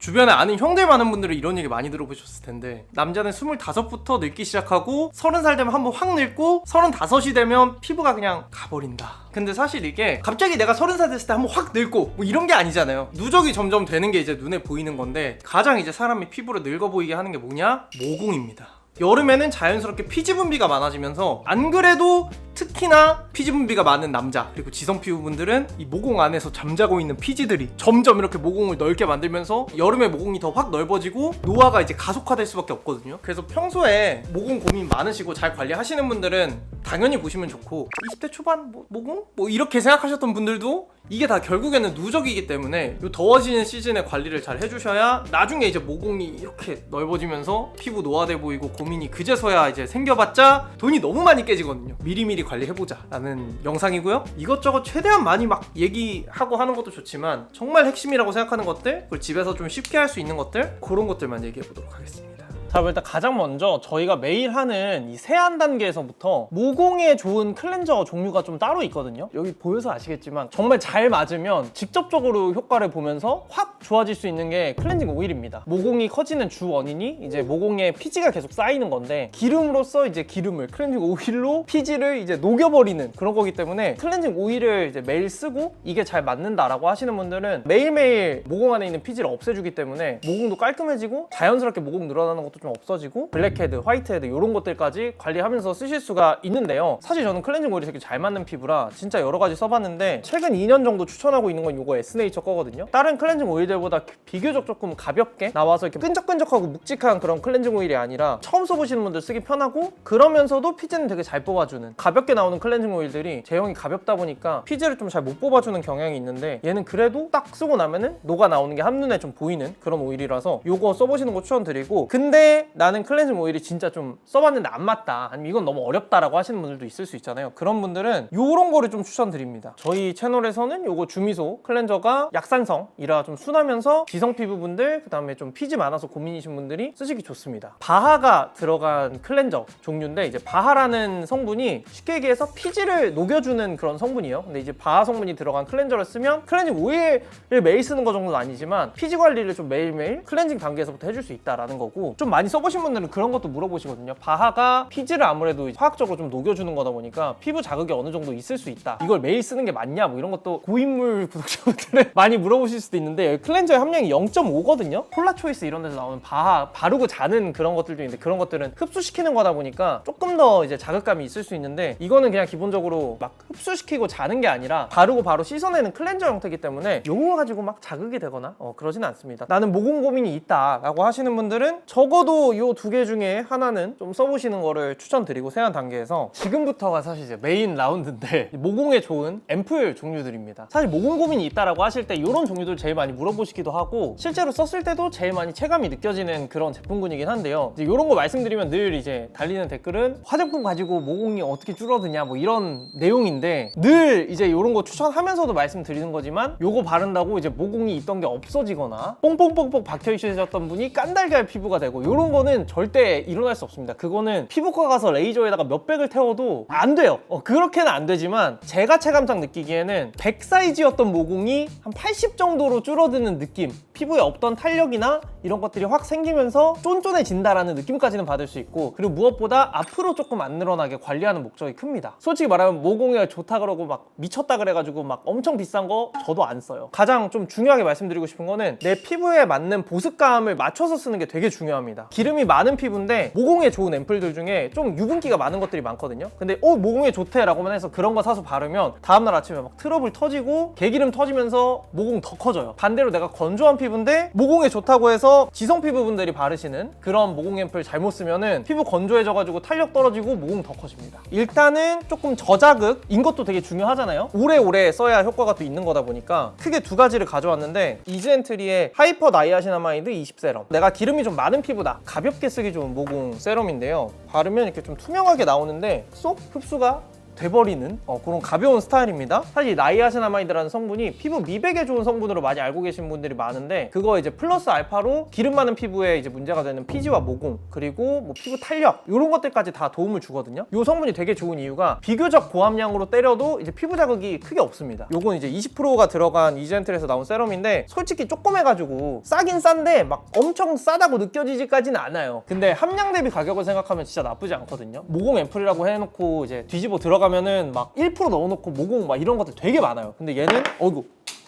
주변에 아는 형들 많은 분들은 이런 얘기 많이 들어보셨을 텐데, 남자는 25부터 늙기 시작하고 30살 되면 한번 확 늙고 35이 되면 피부가 그냥 가버린다. 근데 사실 이게 갑자기 내가 30살 됐을 때 한번 확 늙고 뭐 이런 게 아니잖아요. 누적이 점점 되는 게 이제 눈에 보이는 건데, 가장 이제 사람이 피부를 늙어 보이게 하는 게 뭐냐? 모공입니다. 여름에는 자연스럽게 피지 분비가 많아지면서, 안 그래도 특히나 피지 분비가 많은 남자 그리고 지성 피부분들은 이 모공 안에서 잠자고 있는 피지들이 점점 이렇게 모공을 넓게 만들면서 여름에 모공이 더 확 넓어지고 노화가 이제 가속화될 수밖에 없거든요. 그래서 평소에 모공 고민 많으시고 잘 관리하시는 분들은 당연히 보시면 좋고, 20대 초반 모공? 뭐 이렇게 생각하셨던 분들도 이게 다 결국에는 누적이기 때문에 이 더워지는 시즌에 관리를 잘 해주셔야 나중에 이제 모공이 이렇게 넓어지면서 피부 노화돼 보이고 고민이 그제서야 이제 생겨봤자 돈이 너무 많이 깨지거든요. 미리미리 관리해보자 라는 영상이고요. 이것저것 최대한 많이 막 얘기하고 하는 것도 좋지만, 정말 핵심이라고 생각하는 것들, 그리고 집에서 좀 쉽게 할 수 있는 것들, 그런 것들만 얘기해보도록 하겠습니다. 자, 일단 가장 먼저 저희가 매일 하는 이 세안 단계에서부터 모공에 좋은 클렌저 종류가 좀 따로 있거든요. 여기 보여서 아시겠지만 정말 잘 맞으면 직접적으로 효과를 보면서 확 좋아질 수 있는 게 클렌징 오일입니다. 모공이 커지는 주 원인이 이제 모공에 피지가 계속 쌓이는 건데, 기름으로써 이제 기름을 클렌징 오일로 피지를 이제 녹여버리는 그런 거기 때문에, 클렌징 오일을 이제 매일 쓰고 이게 잘 맞는다라고 하시는 분들은 매일매일 모공 안에 있는 피지를 없애주기 때문에 모공도 깔끔해지고 자연스럽게 모공 늘어나는 것도 좀 없어지고, 블랙헤드, 화이트헤드 이런 것들까지 관리하면서 쓰실 수가 있는데요. 사실 저는 클렌징 오일이 되게 잘 맞는 피부라 진짜 여러 가지 써봤는데, 최근 2년 정도 추천하고 있는 건 이거 에스네이처 거거든요. 다른 클렌징 오일들보다 비교적 조금 가볍게 나와서 이렇게 끈적끈적하고 묵직한 그런 클렌징 오일이 아니라 처음 써보시는 분들 쓰기 편하고, 그러면서도 피지는 되게 잘 뽑아주는, 가볍게 나오는 클렌징 오일들이 제형이 가볍다 보니까 피지를 좀 잘 못 뽑아주는 경향이 있는데, 얘는 그래도 딱 쓰고 나면은 녹아 나오는 게 한눈에 좀 보이는 그런 오일이라서 이거 써보시는 거 추천드리고, 근데 나는 클렌징 오일이 진짜 좀 써봤는데 안 맞다, 아니면 이건 너무 어렵다라고 하시는 분들도 있을 수 있잖아요. 그런 분들은 요런 거를 좀 추천드립니다. 저희 채널에서는 요거 주미소 클렌저가 약산성이라 좀 순하면서 지성 피부분들, 그 다음에 좀 피지 많아서 고민이신 분들이 쓰시기 좋습니다. 바하가 들어간 클렌저 종류인데, 이제 바하라는 성분이 쉽게 얘기해서 피지를 녹여주는 그런 성분이에요. 근데 이제 바하 성분이 들어간 클렌저를 쓰면, 클렌징 오일을 매일 쓰는 거 정도는 아니지만 피지 관리를 좀 매일매일 클렌징 단계에서부터 해줄 수 있다라는 거고, 좀 많이 써보신 분들은 그런 것도 물어보시거든요. 바하가 피지를 아무래도 화학적으로 좀 녹여주는 거다 보니까 피부 자극이 어느 정도 있을 수 있다, 이걸 매일 쓰는 게 맞냐, 뭐 이런 것도 고인물 구독자분들은 많이 물어보실 수도 있는데, 클렌저의 함량이 0.5거든요 폴라 초이스 이런 데서 나오는 바하 바르고 자는 그런 것들도 있는데, 그런 것들은 흡수시키는 거다 보니까 조금 더 이제 자극감이 있을 수 있는데, 이거는 그냥 기본적으로 막 흡수시키고 자는 게 아니라 바르고 바로 씻어내는 클렌저 형태이기 때문에 요거 가지고 막 자극이 되거나 그러진 않습니다. 나는 모공 고민이 있다 라고 하시는 분들은 적어도 요 두 개 중에 하나는 좀 써보시는 거를 추천드리고, 세안 단계에서 지금부터가 사실 이제 메인 라운드인데, 모공에 좋은 앰플 종류들입니다. 사실 모공 고민이 있다라고 하실 때 이런 종류들 제일 많이 물어보시기도 하고, 실제로 썼을 때도 제일 많이 체감이 느껴지는 그런 제품군이긴 한데요. 이제 이런 거 말씀드리면 늘 이제 달리는 댓글은 화장품 가지고 모공이 어떻게 줄어드냐 뭐 이런 내용인데, 늘 이제 이런 거 추천하면서도 말씀드리는 거지만, 요거 바른다고 이제 모공이 있던 게 없어지거나 뽕뽕뽕뽕 박혀 있으셨던 분이 깐달걀 피부가 되고, 이런 거는 절대 일어날 수 없습니다. 그거는 피부과 가서 레이저에다가 몇백을 태워도 안 돼요. 그렇게는 안 되지만, 제가 체감상 느끼기에는 100 사이즈였던 모공이 한 80 정도로 줄어드는 느낌, 피부에 없던 탄력이나 이런 것들이 확 생기면서 쫀쫀해진다라는 느낌까지는 받을 수 있고, 그리고 무엇보다 앞으로 조금 안 늘어나게 관리하는 목적이 큽니다. 솔직히 말하면 모공에 좋다 그러고 막 미쳤다 그래가지고 막 엄청 비싼 거 저도 안 써요. 가장 좀 중요하게 말씀드리고 싶은 거는, 내 피부에 맞는 보습감을 맞춰서 쓰는 게 되게 중요합니다. 기름이 많은 피부인데 모공에 좋은 앰플들 중에 좀 유분기가 많은 것들이 많거든요. 근데 모공에 좋대 라고만 해서 그런 거 사서 바르면 다음날 아침에 막 트러블 터지고 개기름 터지면서 모공 더 커져요. 반대로 내가 건조한 피부인데 모공에 좋다고 해서 지성 피부분들이 바르시는 그런 모공 앰플 잘못 쓰면은 피부 건조해져가지고 탄력 떨어지고 모공 더 커집니다. 일단은 조금 저자극인 것도 되게 중요하잖아요. 오래오래 써야 효과가 또 있는 거다 보니까 크게 두 가지를 가져왔는데, 이즈엔트리의 하이퍼 나이아신아마이드 20 세럼, 내가 기름이 좀 많은 피부다, 가볍게 쓰기 좋은 모공 세럼인데요. 바르면 이렇게 좀 투명하게 나오는데 쏙 흡수가 돼버리는 그런 가벼운 스타일입니다. 사실 나이아신아마이드라는 성분이 피부 미백에 좋은 성분으로 많이 알고 계신 분들이 많은데, 그거 이제 플러스 알파로 기름 많은 피부에 이제 문제가 되는 피지와 모공, 그리고 뭐 피부 탄력 이런 것들까지 다 도움을 주거든요. 이 성분이 되게 좋은 이유가 비교적 고함량으로 때려도 이제 피부 자극이 크게 없습니다. 요건 이제 20%가 들어간 이젠틀에서 나온 세럼인데 솔직히 조그매가지고 싸긴 싼데 막 엄청 싸다고 느껴지지까지는 않아요. 근데 함량 대비 가격을 생각하면 진짜 나쁘지 않거든요. 모공 앰플이라고 해놓고 이제 뒤집어 들어가면은 막 1% 넣어놓고 모공 막 이런 것들 되게 많아요. 근데 얘는 어이구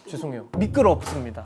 죄송해요, 미끄럽습니다.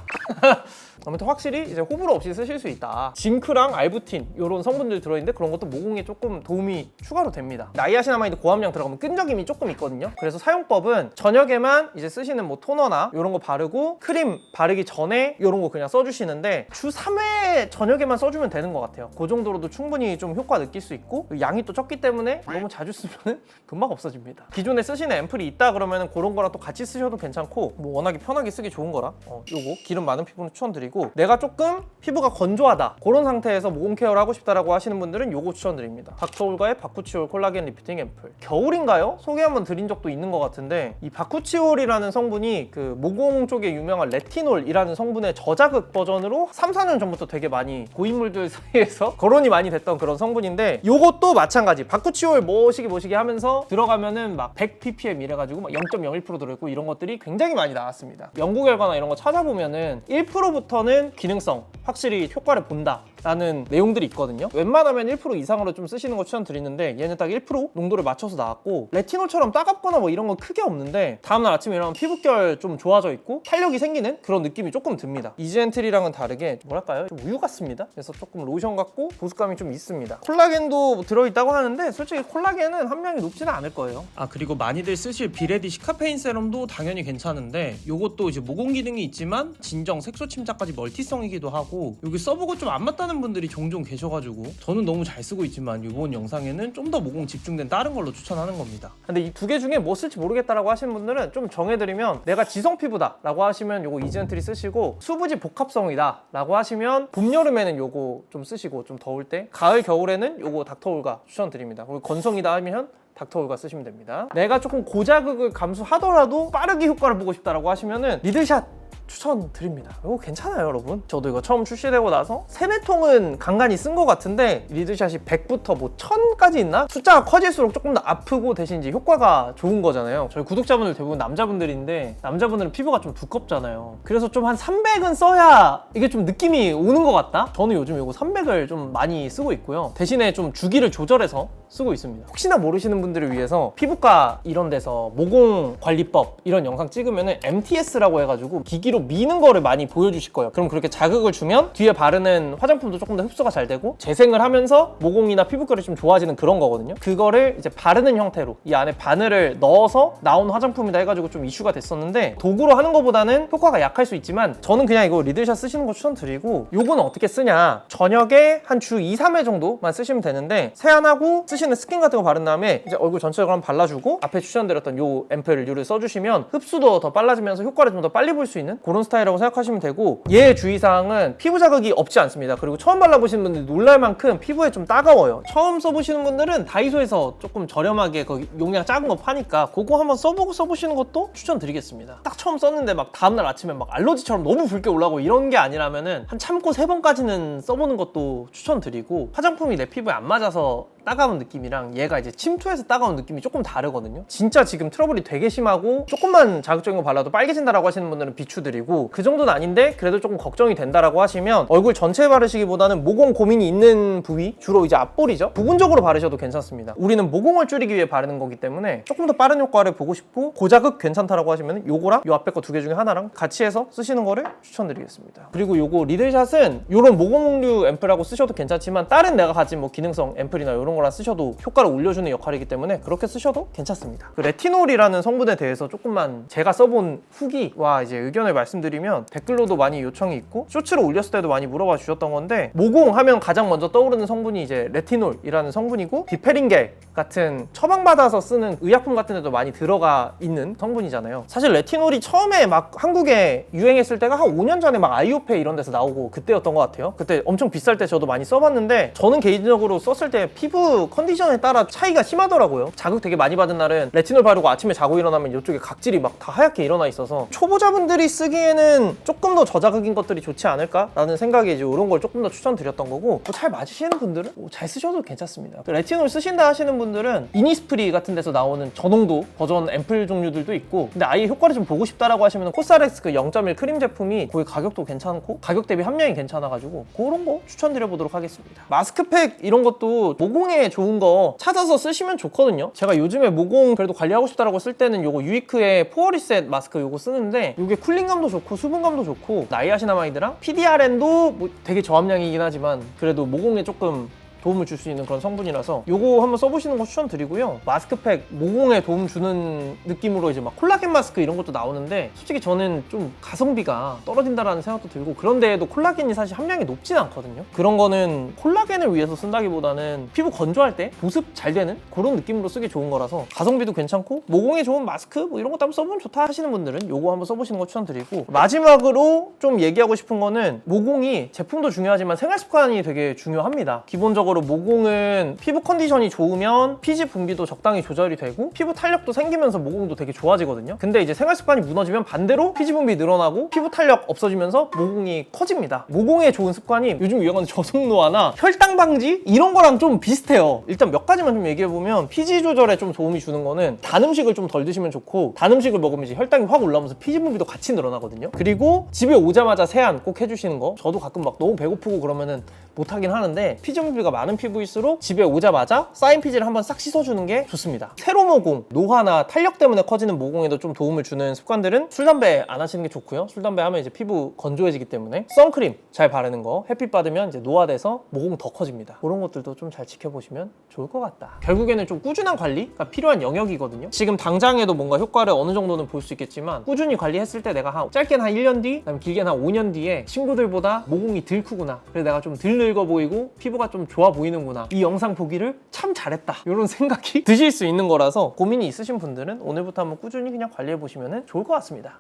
아무튼 확실히 이제 호불호 없이 쓰실 수 있다. 징크랑 알부틴 이런 성분들 들어있는데 그런 것도 모공에 조금 도움이 추가로 됩니다. 나이아신아마이드 고함량 들어가면 끈적임이 조금 있거든요. 그래서 사용법은 저녁에만 이제 쓰시는 뭐 토너나 이런 거 바르고 크림 바르기 전에 이런 거 그냥 써주시는데 주 3회 저녁에만 써주면 되는 것 같아요. 그 정도로도 충분히 좀 효과 느낄 수 있고 양이 또 적기 때문에 너무 자주 쓰면 금방 없어집니다. 기존에 쓰시는 앰플이 있다 그러면 그런 거랑 또 같이 쓰셔도 괜찮고, 뭐 워낙에 편하게 쓰기 좋은 거라 요거 기름 많은 피부는 추천드리고, 내가 조금 피부가 건조하다 그런 상태에서 모공 케어를 하고 싶다라고 하시는 분들은 요거 추천드립니다. 닥터올가의 바쿠치올 콜라겐 리프팅 앰플. 겨울인가요? 소개 한번 드린 적도 있는 것 같은데, 이 바쿠치올이라는 성분이 그 모공 쪽에 유명한 레티놀이라는 성분의 저자극 버전으로 3, 4년 전부터 되게 많이 고인물들 사이에서 거론이 많이 됐던 그런 성분인데, 요것도 마찬가지 바쿠치올 뭐시기 하면서 들어가면은 막 100ppm 이래가지고 막 0.01% 들어있고 이런 것들이 굉장히 많이 나왔습니다. 연구 결과나 이런 거 찾아보면은 1%부터는 기능성 확실히 효과를 본다 라는 내용들이 있거든요. 웬만하면 1% 이상으로 좀 쓰시는 거 추천드리는데 얘는 딱 1% 농도를 맞춰서 나왔고, 레티놀처럼 따갑거나 뭐 이런 건 크게 없는데 다음날 아침에 일어나면 피부결 좀 좋아져 있고 탄력이 생기는 그런 느낌이 조금 듭니다. 이젠틀이랑은 다르게 뭐랄까요, 좀 우유 같습니다. 그래서 조금 로션 같고 보습감이 좀 있습니다. 콜라겐도 들어있다고 하는데 솔직히 콜라겐은 함량이 높지는 않을 거예요. 그리고 많이들 쓰실 비레디 시카페인 세럼도 당연히 괜찮은데, 요것도 이제 모공 기능이 있지만 진정 색소 침착까지 멀티성이기도 하고, 여기 써보고 좀 안 맞다는 분들이 종종 계셔가지고 저는 너무 잘 쓰고 있지만 이번 영상에는 좀 더 모공 집중된 다른 걸로 추천하는 겁니다. 근데 이 두 개 중에 뭐 쓸지 모르겠다라고 하시는 분들은 좀 정해드리면, 내가 지성 피부다 라고 하시면 요거 이젠트리 쓰시고, 수부지 복합성이다 라고 하시면 봄 여름에는 요거 좀 쓰시고, 좀 더울 때 가을 겨울에는 요거 닥터올가 추천드립니다. 그리고 건성이다 하면 닥터올가 쓰시면 됩니다. 내가 조금 고자극을 감수하더라도 빠르게 효과를 보고 싶다라고 하시면은 리들샷 추천드립니다. 이거 괜찮아요, 여러분. 저도 이거 처음 출시되고 나서 3-4통은 간간히 쓴 것 같은데, 리드샷이 100부터 뭐 1000까지 있나? 숫자가 커질수록 조금 더 아프고 대신 이제 효과가 좋은 거잖아요. 저희 구독자분들 대부분 남자분들인데, 남자분들은 피부가 좀 두껍잖아요. 그래서 좀 한 300은 써야 이게 좀 느낌이 오는 것 같다? 저는 요즘 이거 300을 좀 많이 쓰고 있고요. 대신에 좀 주기를 조절해서 쓰고 있습니다. 혹시나 모르시는 분들을 위해서 피부과 이런 데서 모공 관리법 이런 영상 찍으면은 MTS라고 해가지고 기기로 미는 거를 많이 보여주실 거예요. 그럼 그렇게 자극을 주면 뒤에 바르는 화장품도 조금 더 흡수가 잘 되고 재생을 하면서 모공이나 피부결이 좀 좋아지는 그런 거거든요. 그거를 이제 바르는 형태로 이 안에 바늘을 넣어서 나온 화장품이다 해가지고 좀 이슈가 됐었는데, 도구로 하는 것보다는 효과가 약할 수 있지만 저는 그냥 이거 리들샷 쓰시는 거 추천드리고, 요거는 어떻게 쓰냐, 저녁에 한 주 2, 3회 정도만 쓰시면 되는데, 세안하고 쓰시는 스킨 같은 거 바른 다음에 이제 얼굴 전체적으로 한번 발라주고 앞에 추천드렸던 요 앰플류를 써주시면 흡수도 더 빨라지면서 효과를 좀 더 빨리 볼 수 있는 그런 스타일이라고 생각하시면 되고, 얘의 주의사항은 피부 자극이 없지 않습니다. 그리고 처음 발라보시는 분들 놀랄 만큼 피부에 좀 따가워요. 처음 써보시는 분들은 다이소에서 조금 저렴하게 거기 용량 작은 거 파니까 그거 한번 써보고 써보시는 것도 추천드리겠습니다. 딱 처음 썼는데 막 다음날 아침에 막 알러지처럼 너무 붉게 올라오고 이런 게 아니라면은 한 참고 3번까지는 써보는 것도 추천드리고, 화장품이 내 피부에 안 맞아서 따가운 느낌이랑 얘가 이제 침투해서 따가운 느낌이 조금 다르거든요. 진짜 지금 트러블이 되게 심하고 조금만 자극적인 거 발라도 빨개진다라고 하시는 분들은 비추드리고, 그 정도는 아닌데 그래도 조금 걱정이 된다라고 하시면 얼굴 전체에 바르시기보다는 모공 고민이 있는 부위, 주로 이제 앞볼이죠, 부분적으로 바르셔도 괜찮습니다. 우리는 모공을 줄이기 위해 바르는 거기 때문에 조금 더 빠른 효과를 보고 싶고 고자극 괜찮다라고 하시면 요거랑 요 앞에 거 두 개 중에 하나랑 같이 해서 쓰시는 거를 추천드리겠습니다. 그리고 요거 리들샷은 요런 모공류 앰플하고 쓰셔도 괜찮지만, 다른 내가 가진 뭐 기능성 앰플이나 요런 거랑 쓰셔도 효과를 올려주는 역할이기 때문에 그렇게 쓰셔도 괜찮습니다. 그 레티놀이라는 성분에 대해서 조금만 제가 써본 후기와 이제 의견을 말씀드리면, 댓글로도 많이 요청이 있고 쇼츠로 올렸을 때도 많이 물어봐 주셨던 건데, 모공하면 가장 먼저 떠오르는 성분이 이제 레티놀이라는 성분이고, 디페린겔 같은 처방받아서 쓰는 의약품 같은 데도 많이 들어가 있는 성분이잖아요. 사실 레티놀이 처음에 막 한국에 유행했을 때가 한 5년 전에 막 아이오페 이런 데서 나오고 그때였던 것 같아요. 그때 엄청 비쌀 때 저도 많이 써봤는데, 저는 개인적으로 썼을 때 피부 피부 컨디션에 따라 차이가 심하더라고요. 자극 되게 많이 받은 날은 레티놀 바르고 아침에 자고 일어나면 이쪽에 각질이 막 다 하얗게 일어나 있어서 초보자분들이 쓰기에는 조금 더 저자극인 것들이 좋지 않을까라는 생각에 이제 이런 걸 조금 더 추천드렸던 거고, 뭐 잘 맞으시는 분들은 잘 쓰셔도 괜찮습니다. 레티놀 쓰신다 하시는 분들은 이니스프리 같은 데서 나오는 저농도 버전 앰플 종류들도 있고, 근데 아예 효과를 좀 보고 싶다라고 하시면 코스알엑스 그 0.1 크림 제품이 거의 가격도 괜찮고 가격 대비 함량이 괜찮아가지고 그런 거 추천드려보도록 하겠습니다. 마스크팩 이런 것도 모공에 좋은 거 찾아서 쓰시면 좋거든요. 제가 요즘에 모공 그래도 관리하고 싶다라고 쓸 때는 요거 유이크의 포어리셋 마스크 요거 쓰는데, 요게 쿨링감도 좋고 수분감도 좋고 나이아시나마이드랑 PDRN도 뭐 되게 저함량이긴 하지만 그래도 모공에 조금 도움을 줄 수 있는 그런 성분이라서 요거 한번 써보시는 거 추천드리고요. 마스크팩 모공에 도움 주는 느낌으로 이제 막 콜라겐 마스크 이런 것도 나오는데, 솔직히 저는 좀 가성비가 떨어진다라는 생각도 들고, 그런데도 콜라겐이 사실 함량이 높진 않거든요. 그런 거는 콜라겐을 위해서 쓴다기보다는 피부 건조할 때 보습 잘 되는 그런 느낌으로 쓰기 좋은 거라서 가성비도 괜찮고 모공에 좋은 마스크 뭐 이런 것도 한번 써보면 좋다 하시는 분들은 요거 한번 써보시는 거 추천드리고, 마지막으로 좀 얘기하고 싶은 거는 모공이 제품도 중요하지만 생활 습관이 되게 중요합니다. 기본적으로 모공은 피부 컨디션이 좋으면 피지 분비도 적당히 조절이 되고 피부 탄력도 생기면서 모공도 되게 좋아지거든요. 근데 이제 생활 습관이 무너지면 반대로 피지 분비 늘어나고 피부 탄력 없어지면서 모공이 커집니다. 모공에 좋은 습관이 요즘 유행하는 저속노화나 혈당 방지 이런 거랑 좀 비슷해요. 일단 몇 가지만 좀 얘기해보면, 피지 조절에 좀 도움이 주는 거는 단 음식을 좀 덜 드시면 좋고, 단 음식을 먹으면 이제 혈당이 확 올라오면서 피지 분비도 같이 늘어나거든요. 그리고 집에 오자마자 세안 꼭 해주시는 거. 저도 가끔 막 너무 배고프고 그러면은 못하긴 하는데, 피지 분비가 많은 피부일수록 집에 오자마자 쌓인 피지를 한번 싹 씻어주는 게 좋습니다. 세로 모공, 노화나 탄력 때문에 커지는 모공에도 좀 도움을 주는 습관들은 술, 담배 안 하시는 게 좋고요. 술, 담배 하면 이제 피부 건조해지기 때문에 선크림 잘 바르는 거, 햇빛 받으면 이제 노화돼서 모공 더 커집니다. 그런 것들도 좀 잘 지켜보시면 좋을 것 같다. 결국에는 좀 꾸준한 관리가 필요한 영역이거든요. 지금 당장에도 뭔가 효과를 어느 정도는 볼 수 있겠지만, 꾸준히 관리했을 때 내가 짧게는 한 1년 뒤, 그다음에 길게는 한 5년 뒤에 친구들보다 모공이 덜 크구나, 그래서 내가 좀 덜 늙어 보이고 피부가 좀 좋아 보이는구나, 이 영상 보기를 참 잘했다, 이런 생각이 드실 수 있는 거라서 고민이 있으신 분들은 오늘부터 한번 꾸준히 그냥 관리해 보시면 좋을 것 같습니다.